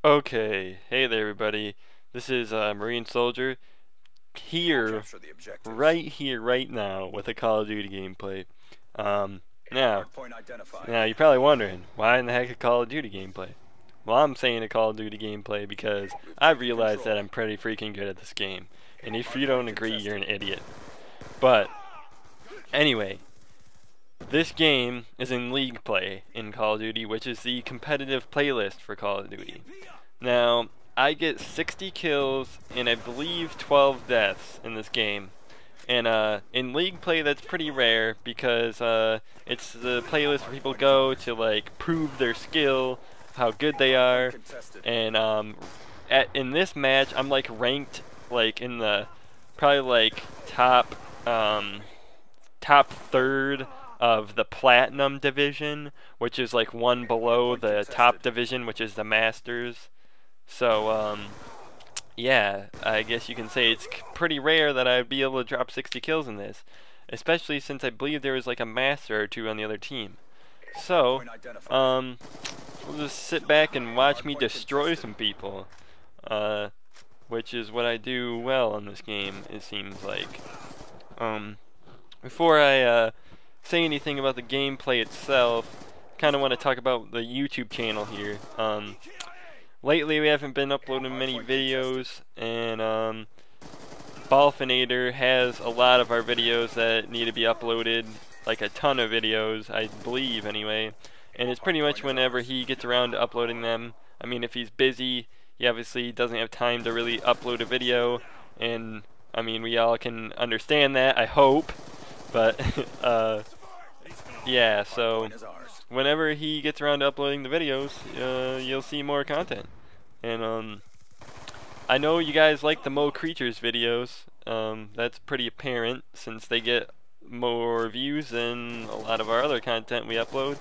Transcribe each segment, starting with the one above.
Okay, hey there everybody. This is Marine Soldier here, right here, right now, with a Call of Duty gameplay. Um, now, now you're probably wondering, why in the heck a Call of Duty gameplay? Well, I'm saying a Call of Duty gameplay because I've realized that I'm pretty freaking good at this game. And if you don't agree, you're an idiot. But, anyway, this game is in League Play in Call of Duty, which is the competitive playlist for Call of Duty. Now, I get 60 kills and I believe 12 deaths in this game. And in League Play that's pretty rare because it's the playlist where people go to like prove their skill, how good they are. And in this match I'm like ranked like in the probably like top third of the Platinum division, which is like one below the top division, which is the Masters. So, yeah, I guess you can say it's pretty rare that I'd be able to drop 60 kills in this, especially since I believe there was like a master or two on the other team. So, we'll just sit back and watch me destroy some people, which is what I do well in this game, it seems like. Before I say anything about the gameplay itself, kind of want to talk about the YouTube channel here. Lately we haven't been uploading many videos, and Balfinator has a lot of our videos that need to be uploaded, like a ton of videos, I believe anyway, and it's pretty much whenever he gets around to uploading them. I mean, if he's busy, he obviously doesn't have time to really upload a video, and I mean, we all can understand that, I hope, but yeah, so whenever he gets around to uploading the videos, you'll see more content. And I know you guys like the Mo Creatures videos. That's pretty apparent since they get more views than a lot of our other content we upload.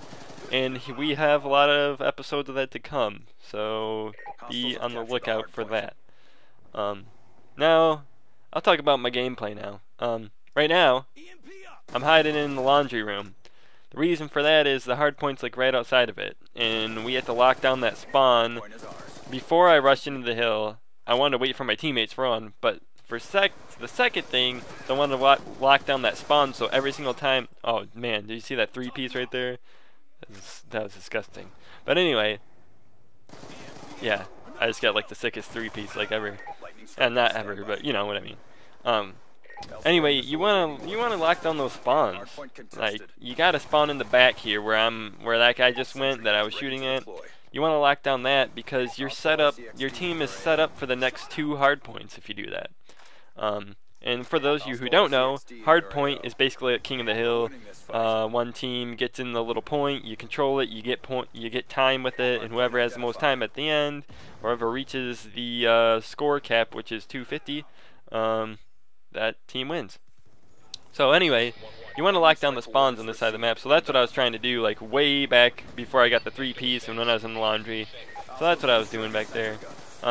And we have a lot of episodes of that to come, so be on the lookout for that. Now, I'll talk about my gameplay now. Right now, I'm hiding in the laundry room. The reason for that is the hardpoint's like right outside of it, and we have to lock down that spawn. Before I rushed into the hill, I wanted to wait for my teammates to run, but for the second thing, I wanted to lock down that spawn, so every single time, oh man, did you see that 3-piece right there? That was disgusting. But anyway, yeah, I just got like the sickest 3-piece like ever. And not ever, but you know what I mean. Anyway, you wanna lock down those spawns. Like, you gotta spawn in the back here where that guy just went that I was shooting at. You wanna lock down that because your team is set up for the next 2 hardpoints if you do that. And for those of you who don't know, Hardpoint is basically a King of the Hill. One team gets in the little point, you control it, you get time with it, and whoever has the most time at the end, or whoever reaches the score cap, which is 250, that team wins. So anyway, you want to lock down the spawns on this side of the map, so that's what I was trying to do, like way back before I got the 3-piece and when I was in the laundry. So that's what I was doing back there.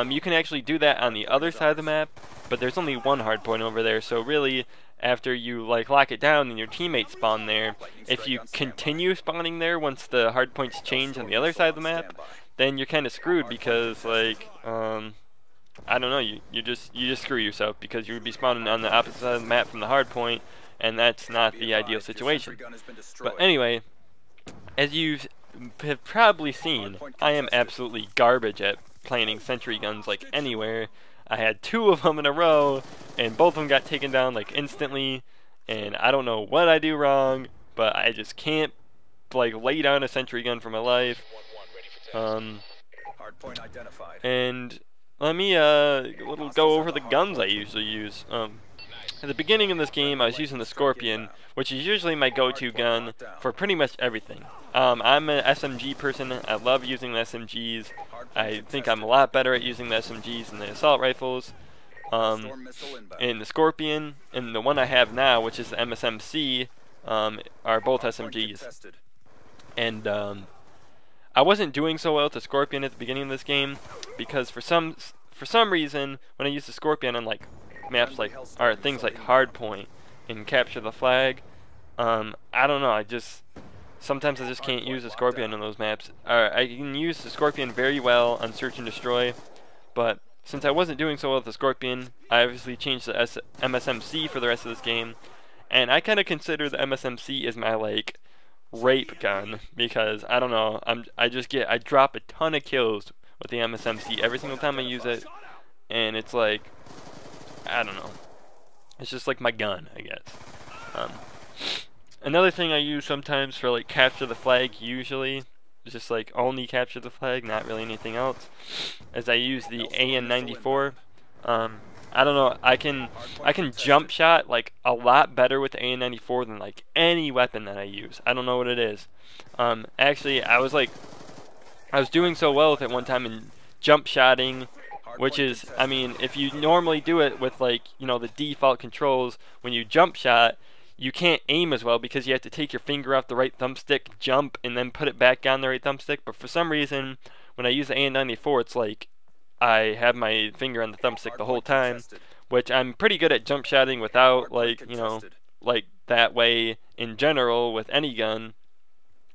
You can actually do that on the other side of the map, but there's only one hardpoint over there, so really, after you like lock it down and your teammates spawn there, if you continue spawning there once the hardpoints change on the other side of the map, then you're kind of screwed because like, I don't know, you just screw yourself because you would be spawning on the opposite side of the map from the hard point, and that's not the ideal situation. But anyway, as you have probably seen, I am absolutely garbage at planting sentry guns like anywhere. I had 2 of them in a row, and both of them got taken down like instantly, and I don't know what I do wrong, but I just can't like lay down a sentry gun for my life. And let me go over the guns I usually use. At the beginning of this game, I was using the Scorpion, which is usually my go-to gun for pretty much everything. I'm an SMG person. I love using the SMGs. I think I'm a lot better at using the SMGs than the assault rifles. And the Scorpion and the one I have now, which is the MSMC, are both SMGs. And I wasn't doing so well with the Scorpion at the beginning of this game because for some reason when I used the Scorpion on like maps like things like Hardpoint and Capture the Flag, I don't know, sometimes I just can't use the Scorpion on those maps. I can use the Scorpion very well on Search and Destroy, but since I wasn't doing so well with the Scorpion, I obviously changed the MSMC for the rest of this game, and I kind of consider the MSMC as my like rape gun, because I don't know, I drop a ton of kills with the MSMC every single time I use it, and it's like, I don't know, it's just like my gun, I guess. Another thing I use sometimes for like capture the flag, usually just like only capture the flag, not really anything else, is I use the AN-94. I don't know, I can jump shot like a lot better with the AN-94 than like any weapon that I use. I don't know what it is. Actually, I was doing so well with it one time in jump shotting, which is, I mean, if you normally do it with like, you know, the default controls, when you jump shot, you can't aim as well because you have to take your finger off the right thumbstick, jump, and then put it back on the right thumbstick. But for some reason, when I use the AN-94, it's like I have my finger on the thumbstick the whole time, which I'm pretty good at jump shotting without, like, you know, like that way in general with any gun.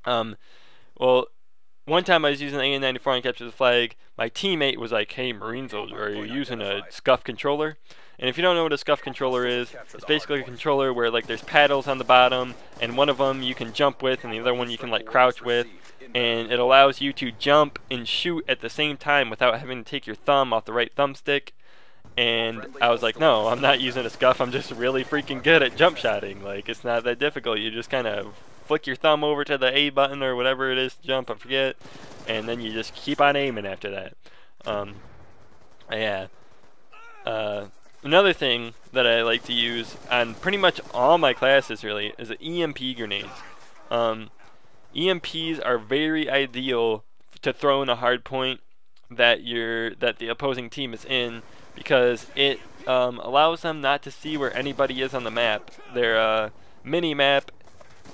Well, one time I was using the AN-94 and capture the flag, my teammate was like, "Hey, Marine Soldier, are you using a scuff controller?" And if you don't know what a scuff controller is, it's basically a controller where like there's paddles on the bottom, and one of them you can jump with, and the other one you can like crouch with, and it allows you to jump and shoot at the same time without having to take your thumb off the right thumbstick. And I was like, no, I'm not using a scuff, I'm just really freaking good at jump shotting. Like, it's not that difficult, you just kind of flick your thumb over to the A button or whatever it is to jump, I forget, and then you just keep on aiming after that. Yeah. Another thing that I like to use on pretty much all my classes really is the EMP grenades. EMPs are very ideal to throw in a hard point that the opposing team is in, because it allows them not to see where anybody is on the map. Their mini map,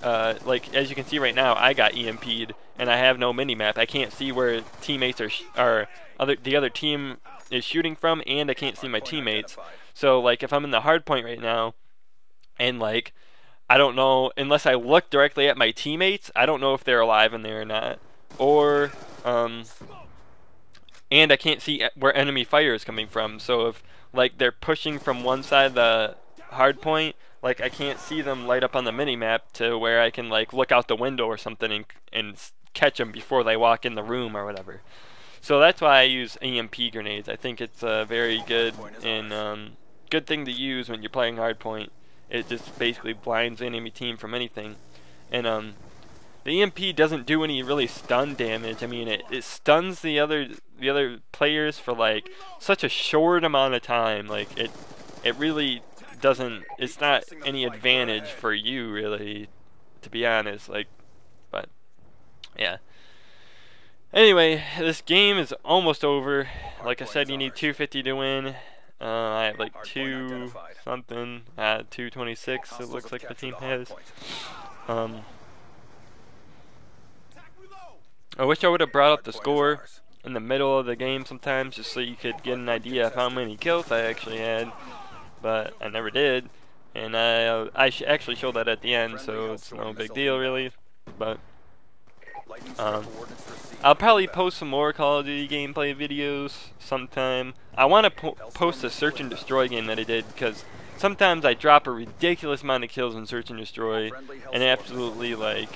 like as you can see right now, I got EMP'd and I have no mini map. I can't see where teammates the other team is shooting from, and I can't see my teammates. So like if I'm in the hard point right now, and like I don't know, unless I look directly at my teammates, I don't know if they're alive in there or not. Or and I can't see where enemy fire is coming from. So if like they're pushing from one side of the hard point, like I can't see them light up on the mini map to where I can like look out the window or something and catch them before they walk in the room or whatever. So that's why I use EMP grenades. I think it's a very good and good thing to use when you're playing hardpoint. It just basically blinds the enemy team from anything. And the EMP doesn't do any really stun damage. I mean, it stuns the other players for like such a short amount of time. Like it really doesn't. It's not any advantage for you really, to be honest. Like, but yeah. Anyway, this game is almost over. Like I said, you need 250 to win. I have like 2 something, 226 it looks like the team has. I wish I would have brought up the score in the middle of the game sometimes, just so you could get an idea of how many kills I actually had, but I never did. And I actually showed that at the end, so it's no big deal really. But I'll probably post some more Call of Duty gameplay videos sometime. I want to post a Search and Destroy game that I did, because sometimes I drop a ridiculous amount of kills in Search and Destroy, and absolutely like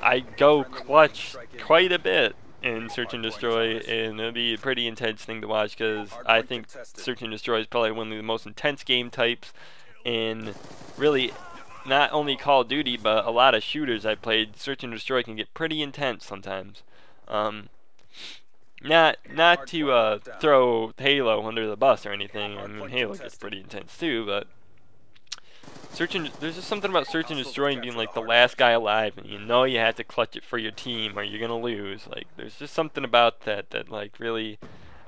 I go clutch quite a bit in Search and Destroy, and it'll be a pretty intense thing to watch, because I think Search and Destroy is probably one of the most intense game types in really not only Call of Duty, but a lot of shooters I played. Search and Destroy can get pretty intense sometimes. Not to throw Halo under the bus or anything. I mean, Halo gets pretty intense too, but there's just something about Search and Destroy and being like the last guy alive, and you know you have to clutch it for your team or you're gonna lose. Like, there's just something about that like really,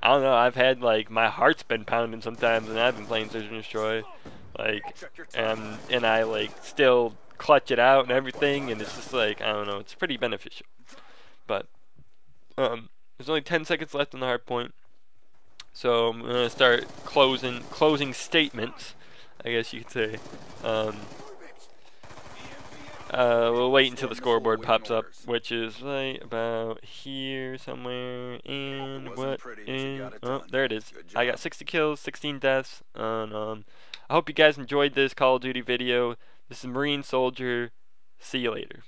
I don't know, I've had like my heart's been pounding sometimes and I've been playing Search and Destroy, like, and I like still clutch it out and everything, and it's just like, I don't know, it's pretty beneficial. But there's only 10 seconds left on the hard point, so I'm gonna start closing statements, I guess you could say. we'll wait until the scoreboard pops up, which is right about here somewhere. And what is... Oh, there it is. I got 60 kills, 16 deaths. And, I hope you guys enjoyed this Call of Duty video. This is Marine Soldier. See you later.